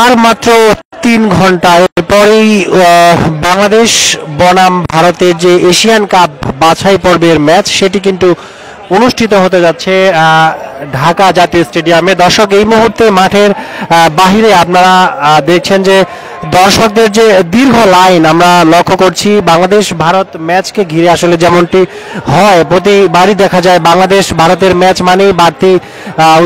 আর মাত্র 3 ঘন্টা এরপরেই বাংলাদেশ বনাম ভারতের যে এশিয়ান কাপ বাছাই পর্বের ম্যাচ সেটি কিন্তু অনুষ্ঠিত হতে যাচ্ছে ঢাকা জাতীয় স্টেডিয়ামে। দর্শক, এই মুহূর্তে মাঠের বাহিরে আপনারা দেখছেন যে দর্শকদের যে দীর্ঘ লাইন আমরা লক্ষ্য করছি। বাংলাদেশ ভারত ম্যাচকে ঘিরে আসলে যেমনটি হয় প্রতিবারই দেখা যায়, বাংলাদেশ ভারতের ম্যাচ মানেই বাড়তি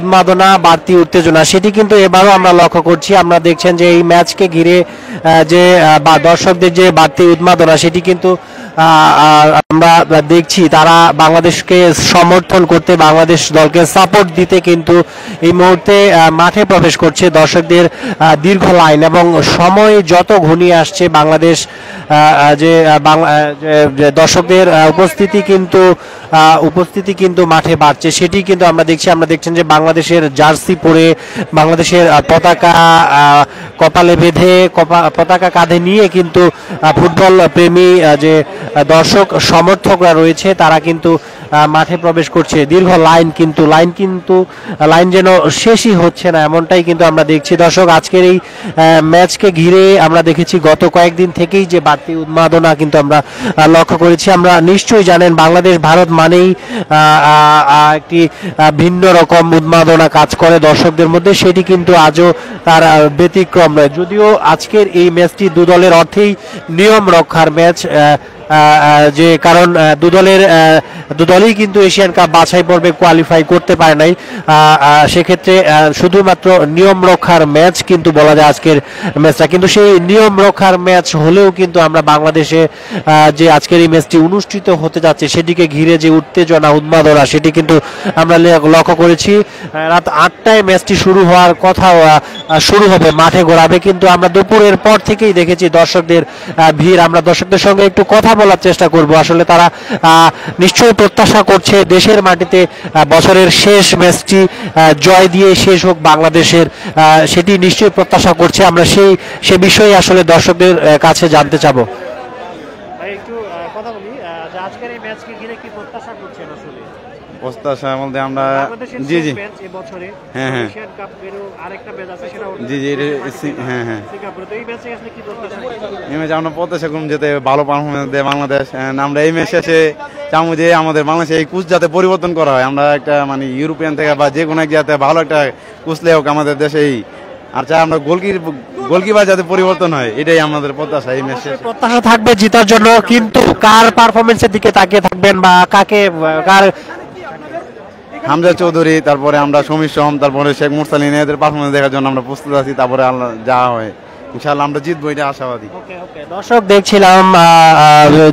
উন্মাদনা, বাড়তি উত্তেজনা, সেটি কিন্তু এবারও আমরা লক্ষ্য করছি। আমরা দেখছেন যে এই ম্যাচকে ঘিরে যে দর্শকদের যে বাড়তি উন্মাদনা সেটি কিন্তু আমরা দেখছি। তারা বাংলাদেশকে সমর্থন করতে, বাংলাদেশ দলকে সাপোর্ট দিতে কিন্তু এই মুহূর্তে মাঠে প্রবেশ করছে দর্শকদের দীর্ঘ লাইন। এবং সময় যত ঘনিয়ে আসছে বাংলাদেশ যে দর্শকদের উপস্থিতি কিন্তু মাঠে বাড়ছে, সেটি কিন্তু আমরা দেখছি। আমরা দেখছেন যে বাংলাদেশের জার্সি পরে, বাংলাদেশের পতাকা কপালে বেঁধে, পতাকা কাঁধে নিয়ে কিন্তু ফুটবল প্রেমী যে দর্শক সমর্থকরা রয়েছে তারা কিন্তু মাঠে প্রবেশ করছে। দীর্ঘ লাইন যেন শেষই হচ্ছে না, এমনটাই কিন্তু আমরা দেখছি। দর্শক, আজকের এই ম্যাচকে ঘিরে আমরা দেখেছি গত কয়েকদিন থেকেই যে বাড়তি উন্মাদনা কিন্তু আমরা লক্ষ্য করেছি। আমরা নিশ্চয়ই জানেন বাংলাদেশ ভারত মানেই একটি ভিন্ন রকম উন্মাদনা কাজ করে দর্শকদের মধ্যে, সেটি কিন্তু আজও তার ব্যতিক্রম নয়। যদিও আজকের এই ম্যাচটি দু দলের অর্থেই নিয়ম রক্ষার ম্যাচ, যে কারণ দু দলই কিন্তু এশিয়ান কাপ বাছাই পর্বে কোয়ালিফাই করতে পারে নাই। সেক্ষেত্রে শুধুমাত্র নিয়ম রক্ষার ম্যাচ কিন্তু বলা যায় আজকের ম্যাচটা। কিন্তু সেই নিয়ম রক্ষার ম্যাচ হলেও কিন্তু আমরা বাংলাদেশে যে আজকের এই ম্যাচটি অনুষ্ঠিত হতে যাচ্ছে সেটিকে ঘিরে যে উত্তেজনা, উন্মাদনা, সেটি কিন্তু আমরা লক্ষ্য করেছি। রাত 8টায় ম্যাচটি শুরু হওয়ার কথা, শুরু হবে, মাঠে গড়াবে, কিন্তু আমরা দুপুরের পর থেকেই দেখেছি দর্শকদের ভিড়। আমরা দর্শকদের সঙ্গে একটু কথা বলার চেষ্টা করব। আসলে তারা নিশ্চয়ই প্রত্যাশা করছে দেশের মাটিতে বছরের শেষ ম্যাচটি জয় দিয়ে শেষ হোক বাংলাদেশের, সেটি নিশ্চয়ই প্রত্যাশা করছে। আমরা সে বিষয়ে আসলে দর্শকদের কাছে জানতে চাবো। একটু কথা বলি, আজকের এই ম্যাচকে ঘিরে কি প্রত্যাশা করছেন? আসলে প্রত্যাশা বলতে আমরা জি বছরে এশিয়ান কাপ এর আরেকটা ম্যাচ আছে, সেটা সিঙ্গাপুরে। তো এই ম্যাচে আসলে কি প্রত্যাশা? এই ম্যাচে আমরা প্রত্যাশা করুন যাতে ভালো পারফরমেন্স দেয় বাংলাদেশ। আমরা এই ম্যাচ শেষে চাবো যে আমাদের বাংলাদেশে এই কোচ যাতে পরিবর্তন করা হয়। আমরা একটা মানে ইউরোপিয়ান থেকে বা যে কোনো এক জায়গাতে ভালো একটা কোচ লে হোক আমাদের দেশেই, আর চাই আমরা গোলকিপার যাতে পরিবর্তন হয়, এটাই আমাদের প্রত্যাশা। এই ম্যাচে প্রত্যাশা থাকবে জিতার জন্য, কিন্তু কার পারফরমেন্সের দিকে তাকিয়ে থাকবেন বা কার? হামজা চৌধুরী, তারপরে আমরা সমীর সোম, তারপরে শেখ মুরসালিন, এদের পারফরমেন্স দেখার জন্য আমরা প্রস্তুত আছি। তারপরে আল্লাহ যা হয় ইনশাআল্লাহ আমরা জিতবো, এটা আশাবাদী। দর্শক দেখছিলাম,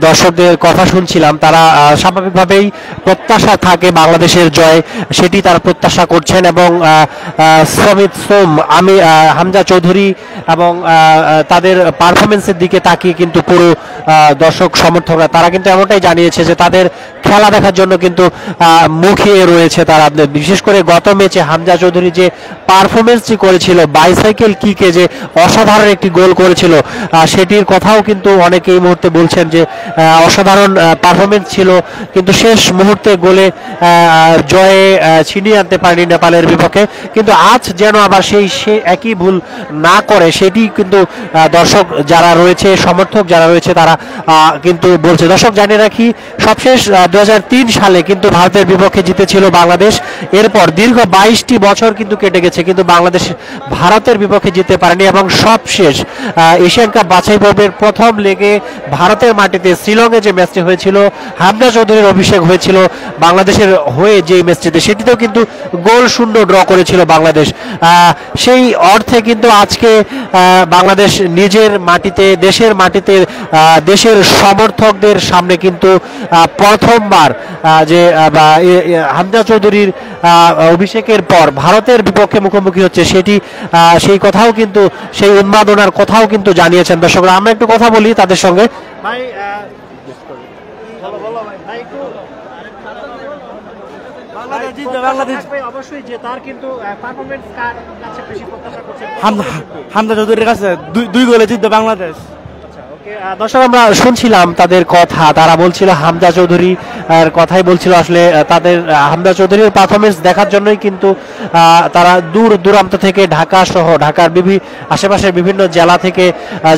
দর্শকদের কথা শুনছিলাম, তারা স্বাভাবিকভাবেই প্রত্যাশা থাকে বাংলাদেশের জয়, সেটি তারা প্রত্যাশা করছেন। এবং সমিত সোম, হামজা চৌধুরী এবং তাদের পারফরমেন্সের দিকে তাকিয়ে কিন্তু পুরো দর্শক সমর্থকরা তারা কিন্তু এমনটাই জানিয়েছে যে তাদের খেলা দেখার জন্য কিন্তু মুখিয়ে রয়েছে তারা। বিশেষ করে গত ম্যাচে হামজা চৌধুরী যে পারফরমেন্সটি করেছিল, বাইসাইকেল কিকে যে অসাধারণ একটি গোল করেছিল, সেটির কথাও কিন্তু অনেকে এই মুহূর্তে বলছেন যে অসাধারণ পারফরমেন্স ছিল, কিন্তু শেষ মুহূর্তে গোলে জয়ে ছিনিয়ে আনতে পারেনি নেপালের বিপক্ষে। কিন্তু আজ যেন আবার সেই একই ভুল না করে, সেটি কিন্তু দর্শক যারা রয়েছে, সমর্থক যারা রয়েছে তারা কিন্তু বলছে। দর্শক জানিয়ে রাখি, সবশেষ 2003 সালে কিন্তু ভারতের বিপক্ষে জিতেছিল বাংলাদেশ। এরপর দীর্ঘ 22টি বছর কিন্তু কেটে গেছে, কিন্তু বাংলাদেশ ভারতের বিপক্ষে জিততে পারেনি। এবং সবশেষ এশিয়ান কাপ বাছাই পর্বের প্রথম লেগে ভারতের মাটিতে শিলংয়ে যে ম্যাচটি হয়েছিল, হামজা চৌধুরীর অভিষেক হয়েছিল বাংলাদেশের হয়ে যে ম্যাচটিতে, সেটিতেও কিন্তু গোল শূন্য ড্র করেছিল বাংলাদেশ। সেই অর্থে কিন্তু আজকে বাংলাদেশ নিজের মাটিতে, দেশের মাটিতে, দেশের সমর্থকদের সামনে কিন্তু প্রথমবার যে হামজা চৌধুরীর অভিষেকের পর ভারতের বিপক্ষে মুখোমুখি হচ্ছে, সেই কথাও কিন্তু, সেই উন্মাদনার কথাও কিন্তু জানিয়েছেন দর্শকরা। আমরা একটু কথা বলি তাদের সঙ্গে। ভাই, হামজা চৌধুরীর কাছে 2 গোলে জিতবে বাংলাদেশ। দর্শক আমরা শুনছিলাম তাদের কথা, তারা বলছিল হামজা চৌধুরী কথাই বলছিল আসলে তাদের হামজা চৌধুরীর পারফরমেন্স দেখার জন্যই কিন্তু তারা দূর দূরান্ত থেকে ঢাকা সহ ঢাকার আশেপাশের বিভিন্ন জেলা থেকে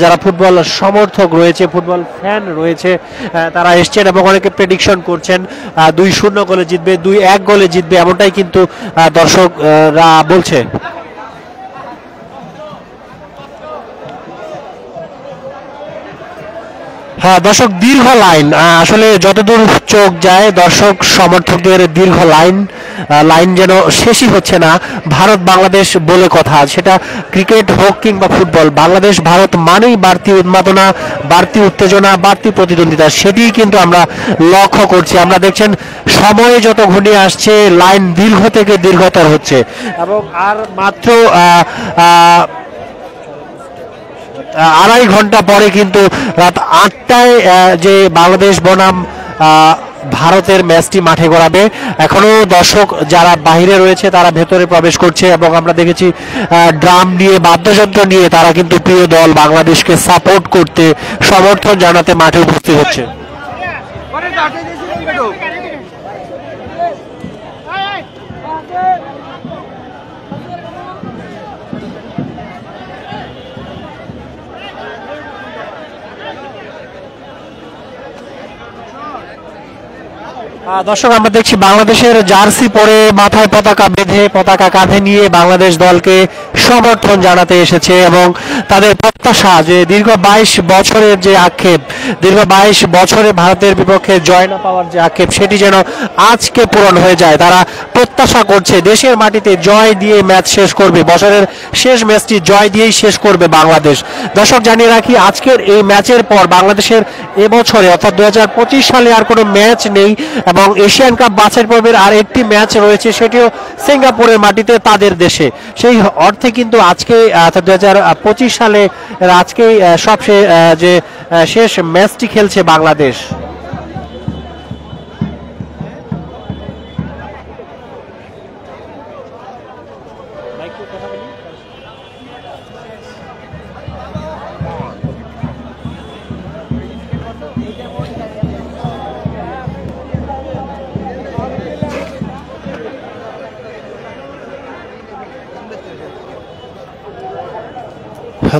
যারা ফুটবল সমর্থক রয়েছে, ফুটবল ফ্যান রয়েছে, তারা এসছেন এবং অনেকে প্রেডিকশন করছেন 2-0 গোলে জিতবে, 2-1 গোলে জিতবে, এমনটাই কিন্তু দর্শকরা বলছে। হ্যাঁ দর্শক, দীর্ঘ লাইন, আসলে যতদূর চোখ যায় দর্শক সমর্থকদের দীর্ঘ লাইন যেন শেষই হচ্ছে না। ভারত বাংলাদেশ বলে কথা, সেটা ক্রিকেট হোক কিংবা ফুটবল, বাংলাদেশ ভারত মানেই বাড়তি উন্মাদনা, বাড়তি উত্তেজনা, বাড়তি প্রতিদ্বন্দ্বিতা, সেটি কিন্তু আমরা লক্ষ্য করছি। আমরা দেখছেন সময়ে যত ঘনিয়ে আসছে লাইন দীর্ঘ থেকে দীর্ঘতর হচ্ছে এবং আর মাত্র 2.5 ঘন্টা পরে কিন্তু রাত 8টায় যে বাংলাদেশ বনাম ভারতের ম্যাচটি মাঠে গড়াবে। এখনো দর্শক যারা বাইরে রয়েছে তারা ভেতরে প্রবেশ করছে এবং আমরা দেখেছি ড্রাম নিয়ে, বাদ্যযন্ত্র নিয়ে তারা কিন্তু প্রিয় দল বাংলাদেশকে সাপোর্ট করতে, সমর্থন জানাতে মাঠে উপস্থিত হচ্ছে। দর্শক আমরা দেখছি বাংলাদেশের জার্সি পরে, মাথায় পতাকা বেঁধে, পতাকা কাঁধে নিয়ে বাংলাদেশ দলকে সমর্থন জানাতে এসেছে এবং তাদের প্রত্যাশা যে দীর্ঘ 22 বছরের যে আক্ষেপ, দীর্ঘ 22 বছরে ভারতের বিপক্ষে জয় না পাওয়ার যে আক্ষেপ, সেটি যেন আজকে পূরণ হয়ে যায়। তারা প্রত্যাশা করছে দেশের মাটিতে জয় দিয়ে ম্যাচ শেষ করবে, বছরের শেষ ম্যাচটি জয় দিয়েই শেষ করবে বাংলাদেশ। দর্শক জানিয়ে রাখি, আজকের এই ম্যাচের পর বাংলাদেশের এবছরে অর্থাৎ 2025 সালে আর কোনো ম্যাচ নেই এবং এশিয়ান কাপ বাছাই পর্বের আর একটি ম্যাচ রয়েছে, সেটিও সিঙ্গাপুরের মাটিতে তাদের দেশে। সেই অর্থে কিন্তু আজকে অর্থাৎ 2025 সালে আজকেই সবচেয়ে যে শেষ ম্যাচটি খেলছে বাংলাদেশ।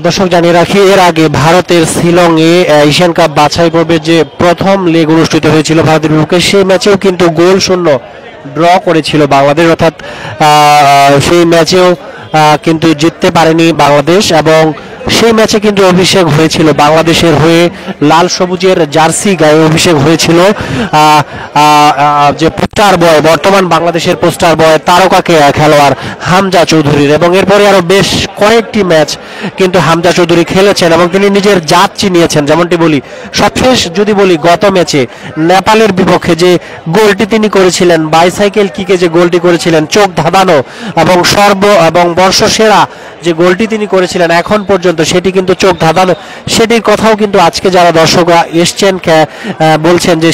দর্শক জানিয়ে রাখি, এর আগে ভারতের শিলংয়ে এশিয়ান কাপ বাছাই পর্বের যে প্রথম লেগ অনুষ্ঠিত হয়েছিল ভারতের বিপক্ষে, সেই ম্যাচেও কিন্তু গোল শূন্য ড্র করেছিল বাংলাদেশ, অর্থাৎ সেই ম্যাচেও কিন্তু জিততে পারেনি বাংলাদেশ এবং সেই ম্যাচে কিন্তু অভিষেক হয়েছিল বাংলাদেশের হয়ে, লাল সবুজের জার্সি গায়ে অভিষেক হয়েছিল যে পোস্টার বয়, বর্তমান বাংলাদেশের পোস্টার বয়, তারকা খেলোয়াড় হামজা চৌধুরীর। এবং এরপরে আরো বেশ কয়েকটি ম্যাচ কিন্তু হামজা চৌধুরী খেলেছেন এবং তিনি নিজের জাত চিনিয়েছেন। যেমনটি বলি, সবশেষ যদি বলি গত ম্যাচে নেপালের বিপক্ষে যে গোলটি তিনি করেছিলেন, বাইসাইকেল কিকে যে গোলটি করেছিলেন, চোখ ধাঁধানো এবং বর্ষসেরা যে গোলটি তিনি করেছিলেন এখন পর্যন্ত, সেটি কিন্তু চোখ ধাঁধানো। সেটির কথাও কিন্তু আজকে যারা দর্শকরা এসছেন বলছেন যে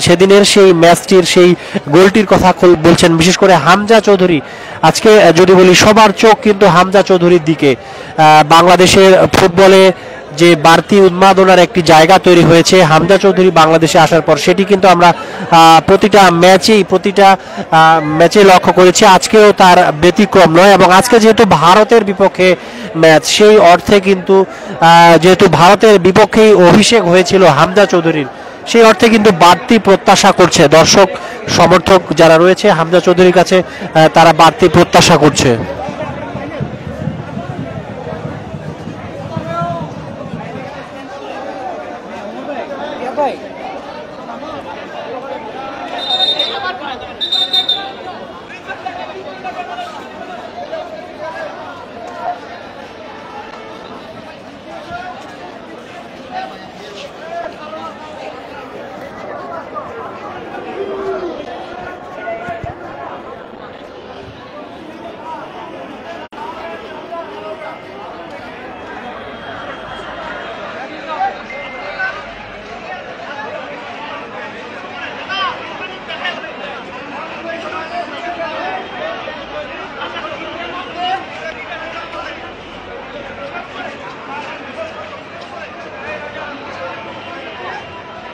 সেদিনের সেই ম্যাচটির সেই গোলটির কথা বলছেন, বিশেষ করে হামজা চৌধুরী। আজকে যদি বলি সবার চোখ কিন্তু হামজা চৌধুরীর দিকে। বাংলাদেশের ফুটবলে যে বাড়তি উন্মাদনার একটি জায়গা তৈরি হয়েছে হামজা চৌধুরী বাংলাদেশে আসার পর, সেটি কিন্তু আমরা প্রতিটা ম্যাচে লক্ষ্য করেছি। আজকেও তার ব্যতিক্রম নয় এবং আজকে যেহেতু ভারতের বিপক্ষে ম্যাচ, সেই অর্থে কিন্তু যেহেতু ভারতের বিপক্ষেই অভিষেক হয়েছিল হামজা চৌধুরীর, সেই অর্থে কিন্তু বাড়তি প্রত্যাশা করছে দর্শক সমর্থক যারা রয়েছে হামজা চৌধুরীর কাছে, তারা বাড়তি প্রত্যাশা করছে।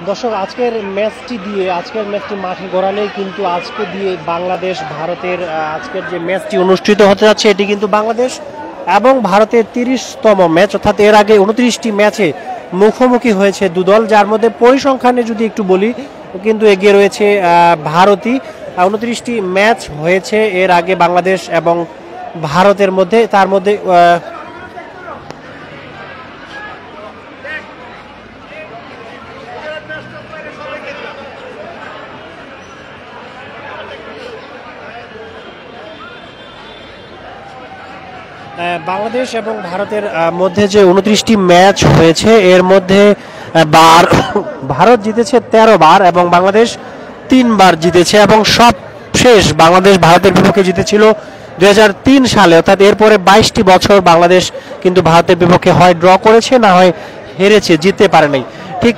দর্শক আজকের ম্যাচটি মাঠে গড়ালেই কিন্তু আজকে দিয়ে বাংলাদেশ ভারতের আজকের যে ম্যাচটি অনুষ্ঠিত হতে যাচ্ছে এটি কিন্তু বাংলাদেশ এবং ভারতের 30তম ম্যাচ, অর্থাৎ এর আগে 29টি ম্যাচে মুখোমুখি হয়েছে দুদল, যার মধ্যে পরিসংখ্যানে যদি একটু বলি কিন্তু এগিয়ে রয়েছে ভারতই। 29টি ম্যাচ হয়েছে এর আগে বাংলাদেশ এবং ভারতের মধ্যে, তার মধ্যে বাংলাদেশ এবং ভারতের মধ্যে যে 29টি ম্যাচ হয়েছে এর মধ্যে ভারত জিতেছে 13 বার এবং বাংলাদেশ 3 বার জিতেছে, এবং সব শেষ বাংলাদেশ ভারতের বিপক্ষে জিতেছিল 2003 সালে, অর্থাৎ এরপরে 22টি বছর বাংলাদেশ কিন্তু ভারতের বিপক্ষে হয় ড্র করেছে, না হয় হেরেছে, জিততে পারে নাই। ঠিক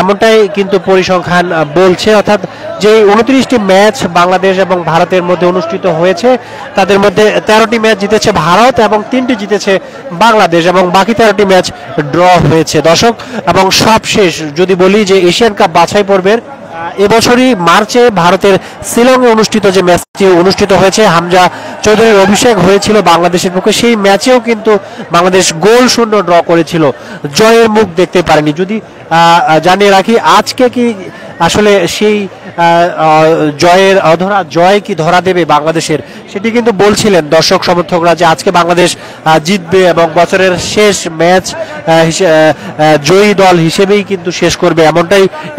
এমনটাই কিন্তু পরিসংখ্যান বলছে, অর্থাৎ যে 29টি ম্যাচ বাংলাদেশ এবং ভারতের মধ্যে অনুষ্ঠিত হয়েছে তাদের মধ্যে 13টি ম্যাচ জিতেছে ভারত এবং 3টি জিতেছে বাংলাদেশ, এবং বাকি 13টি ম্যাচ ড্র হয়েছে দর্শক। এবং সবশেষ যদি বলি যে এশিয়ান কাপ বাছাই পর্বের এবছরই মার্চে ভারতের শিলংয়ে অনুষ্ঠিত যে ম্যাচটি অনুষ্ঠিত হয়েছে, হামজা চৌধুরীর অভিষেক হয়েছিল বাংলাদেশের পক্ষে, সেই ম্যাচেও কিন্তু বাংলাদেশ গোল শূন্য ড্র করেছিল, জয়ের মুখ দেখতে পারেনি। যদি জানিয়ে রাখি আজকে কি আসলে সেই জয়ের অধরা জয় কি ধরা দেবে বাংলাদেশের, সেটি কিন্তু বলছিলেন দর্শক সমর্থকরা যে আজকে বাংলাদেশ জিতবে এবং বছরের শেষ ম্যাচ জয়ী দল হিসেবেই কিন্তু শেষ করবে,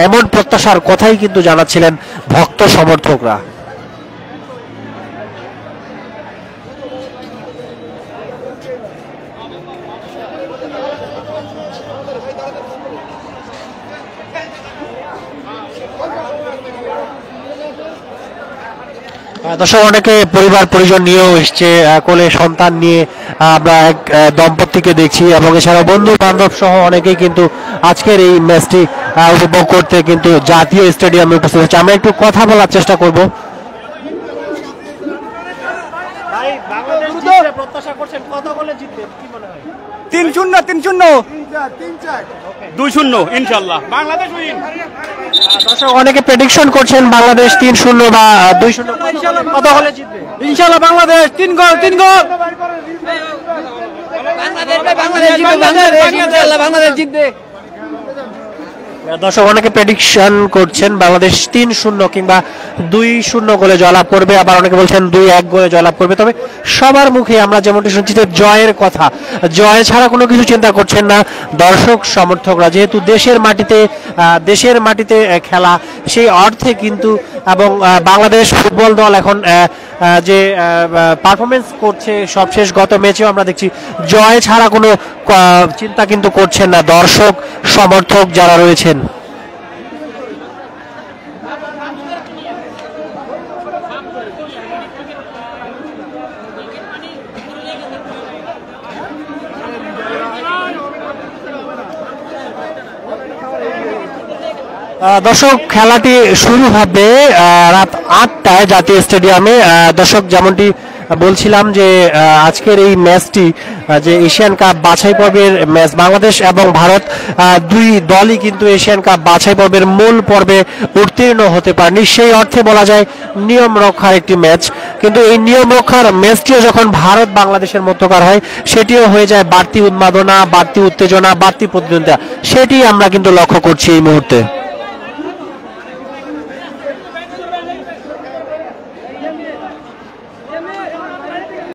এমন প্রত্যাশার কথাই কিন্তু জানাচ্ছিলেন ভক্ত সমর্থকরা। দর্শক অনেকে পরিবার পরিজন নিয়েও এসছে, কোলে সন্তান নিয়ে আমরা এক দম্পতিকে দেখছি, এবং এছাড়াও বন্ধু বান্ধব সহ অনেকেই কিন্তু আজকের এই ম্যাচটি উপভোগ করতে কিন্তু জাতীয় স্টেডিয়ামে উপস্থিত হচ্ছে। আমরা একটু কথা বলার চেষ্টা করব। প্রত্যাশা করছেন কত গোলে জিতবে, কি মনে হয়? 3-0 3-0 2-0 ইনশাআল্লাহ বাংলাদেশ উইন। দর্শক অনেকে প্রেডিকশন করছেন বাংলাদেশ 3-0 বা 2-0, কত গোলে জিতবে? ইনশাআল্লাহ বাংলাদেশ 3 গোল বাংলাদেশ জিতবে। দর্শক অনেকে প্রেডিকশন করছেন বাংলাদেশ 3-0 কিংবা 2-0 গোলে জয়লাভ করবে, আবার অনেকে বলছেন 2-1 গোলে জয়লাভ করবে। তবে সবার মুখে আমরা যেমনটি শুনছি যে জয়ের কথা, জয় ছাড়া কোনো কিছু চিন্তা করছেন না দর্শক সমর্থকরা, যেহেতু দেশের মাটিতে খেলা, সেই অর্থে কিন্তু এবং বাংলাদেশ ফুটবল দল এখন যে পারফরমেন্স করছে সবশেষ গত ম্যাচেও আমরা দেখছি জয় ছাড়া কোনো চিন্তা কিন্তু করছেন না দর্শক সমর্থক যারা রয়েছেন। দর্শক খেলাটি শুরু হবে রাত 8টায় জাতীয় স্টেডিয়ামে। দর্শক যেমনটি বলছিলাম যে আজকের এই ম্যাচটি যে এশিয়ান কাপ বাছাই পর্বের ম্যাচ, বাংলাদেশ এবং ভারত দুই দলই কিন্তু এশিয়ান কাপ বাছাই পর্বের মূল পর্বে উত্তীর্ণ হতে পারেনি, সেই অর্থে বলা যায় নিয়ম রক্ষার একটি ম্যাচ। কিন্তু এই নিয়ম রক্ষার ম্যাচটিও যখন ভারত বাংলাদেশের মধ্যকার হয় সেটিও হয়ে যায় বাড়তি উন্মাদনা, বাড়তি উত্তেজনা, বাড়তি প্রতিদ্বন্দ্বিতা, সেটি আমরা কিন্তু লক্ষ্য করছি এই মুহূর্তে।